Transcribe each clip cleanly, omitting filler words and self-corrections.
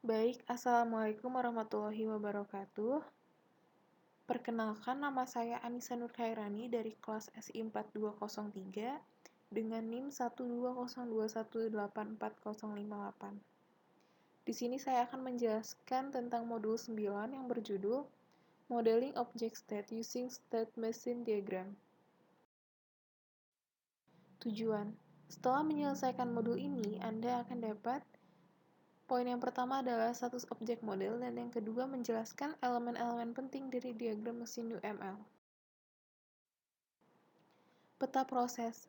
Baik, Assalamualaikum warahmatullahi wabarakatuh. Perkenalkan, nama saya Anissa Nurkhairani dari kelas SI 4203 dengan NIM 12021284058. Di sini saya akan menjelaskan tentang modul 9 yang berjudul Modeling Object State Using State Machine Diagram. Tujuan: setelah menyelesaikan modul ini, Anda akan dapat poin yang pertama adalah status objek model, dan yang kedua menjelaskan elemen-elemen penting dari diagram mesin UML. Peta proses.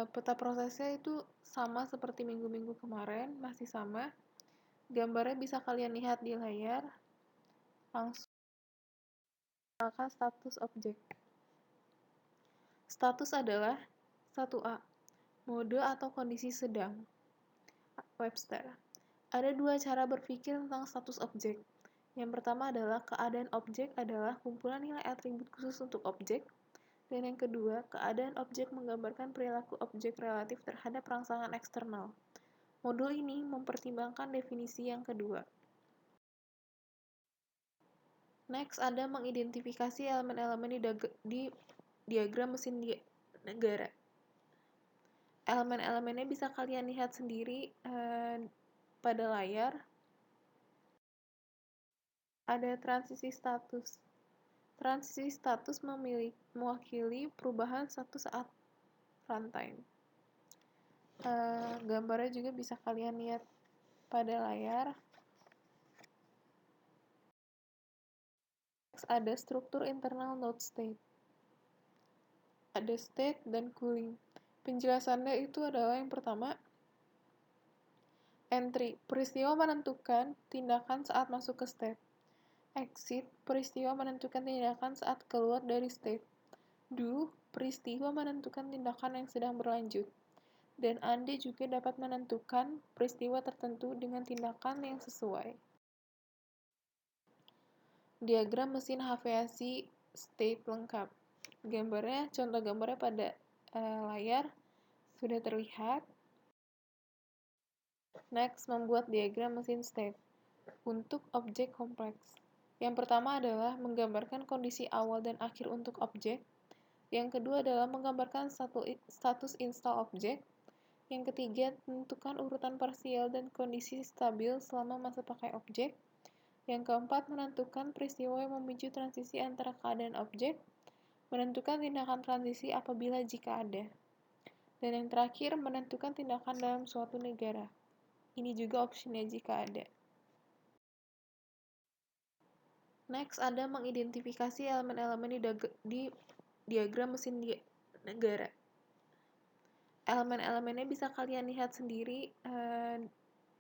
Peta prosesnya itu sama seperti minggu-minggu kemarin, masih sama. Gambarnya bisa kalian lihat di layar. Langsung akan status objek. Status adalah 1A. Mode atau kondisi sedang. Webster. Ada dua cara berpikir tentang status objek. Yang pertama adalah keadaan objek adalah kumpulan nilai atribut khusus untuk objek, dan yang kedua, keadaan objek menggambarkan perilaku objek relatif terhadap rangsangan eksternal. Modul ini mempertimbangkan definisi yang kedua. Next, ada mengidentifikasi elemen-elemen di diagram mesin negara. Elemen-elemennya bisa kalian lihat sendiri pada layar. Ada transisi status. Transisi status mewakili perubahan satu saat runtime. Gambarnya juga bisa kalian lihat pada layar. Next, ada struktur internal node state. Ada state dan cooling. Penjelasannya itu adalah yang pertama, entry, peristiwa menentukan tindakan saat masuk ke state. Exit, peristiwa menentukan tindakan saat keluar dari state. Do, peristiwa menentukan tindakan yang sedang berlanjut. Dan undo juga dapat menentukan peristiwa tertentu dengan tindakan yang sesuai. Diagram mesin HVAC state lengkap. Contoh gambarnya pada layar sudah terlihat. Next, membuat diagram mesin state untuk objek kompleks. Yang pertama adalah menggambarkan kondisi awal dan akhir untuk objek. Yang kedua adalah menggambarkan status install objek. Yang ketiga, tentukan urutan parsial dan kondisi stabil selama masa pakai objek. Yang keempat, menentukan peristiwa yang memicu transisi antara keadaan objek. Menentukan tindakan transisi apabila jika ada. Dan yang terakhir, menentukan tindakan dalam suatu negara. Ini juga opsinya jika ada. Next, ada mengidentifikasi elemen-elemen di diagram mesin negara. Elemen-elemennya bisa kalian lihat sendiri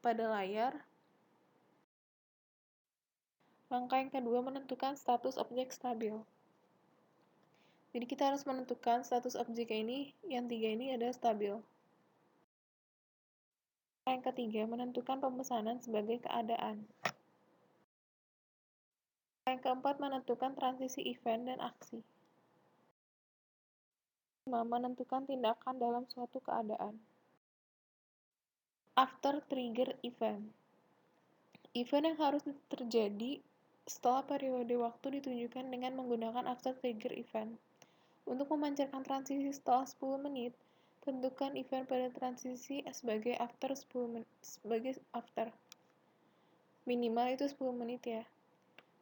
pada layar. Langkah yang kedua, menentukan status objek stabil. Jadi kita harus menentukan status objek ini, yang tiga ini adalah stabil. Langkah yang ketiga, menentukan pemesanan sebagai keadaan. Yang keempat, menentukan transisi event dan aksi. Menentukan tindakan dalam suatu keadaan. After trigger event. Event yang harus terjadi setelah periode waktu ditunjukkan dengan menggunakan after trigger event. Untuk memancarkan transisi setelah 10 menit, tentukan event pada transisi sebagai after 10 menit, sebagai after. Minimal itu 10 menit ya.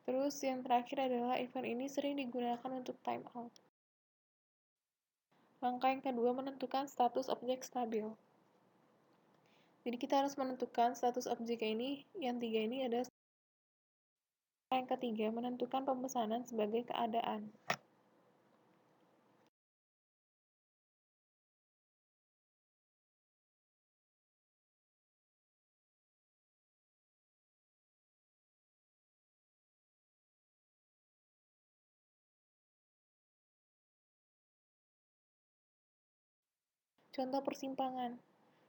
Terus yang terakhir adalah event ini sering digunakan untuk timeout. Langkah yang kedua, menentukan status objek stabil. Jadi kita harus menentukan status objek ini, yang tiga ini adalah. Langkah yang ketiga, menentukan pemesanan sebagai keadaan. Contoh persimpangan.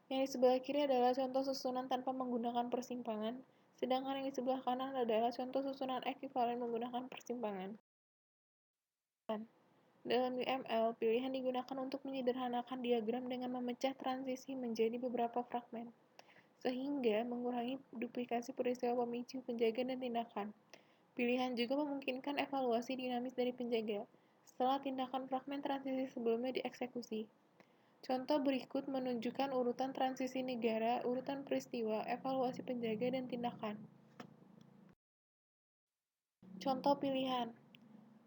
Yang di sebelah kiri adalah contoh susunan tanpa menggunakan persimpangan, sedangkan yang di sebelah kanan adalah contoh susunan ekuivalen menggunakan persimpangan. Dalam UML, pilihan digunakan untuk menyederhanakan diagram dengan memecah transisi menjadi beberapa fragmen. sehingga mengurangi duplikasi peristiwa pemicu, penjaga, dan tindakan. Pilihan juga memungkinkan evaluasi dinamis dari penjaga setelah tindakan fragmen transisi sebelumnya dieksekusi. Contoh berikut menunjukkan urutan transisi negara, urutan peristiwa, evaluasi penjaga, dan tindakan. Contoh pilihan.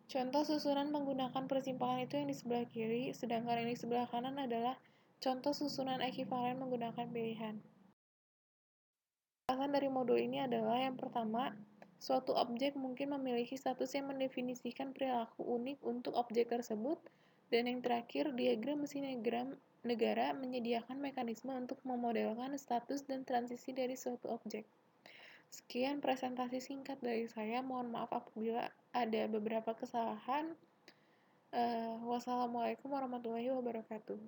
Contoh susunan menggunakan persimpangan itu yang di sebelah kiri, sedangkan yang di sebelah kanan adalah contoh susunan ekivalen menggunakan pilihan. Alasan dari modul ini adalah yang pertama, suatu objek mungkin memiliki status yang mendefinisikan perilaku unik untuk objek tersebut, dan yang terakhir, diagram mesin negara menyediakan mekanisme untuk memodelkan status dan transisi dari suatu objek. Sekian presentasi singkat dari saya, mohon maaf apabila ada beberapa kesalahan. Wassalamualaikum warahmatullahi wabarakatuh.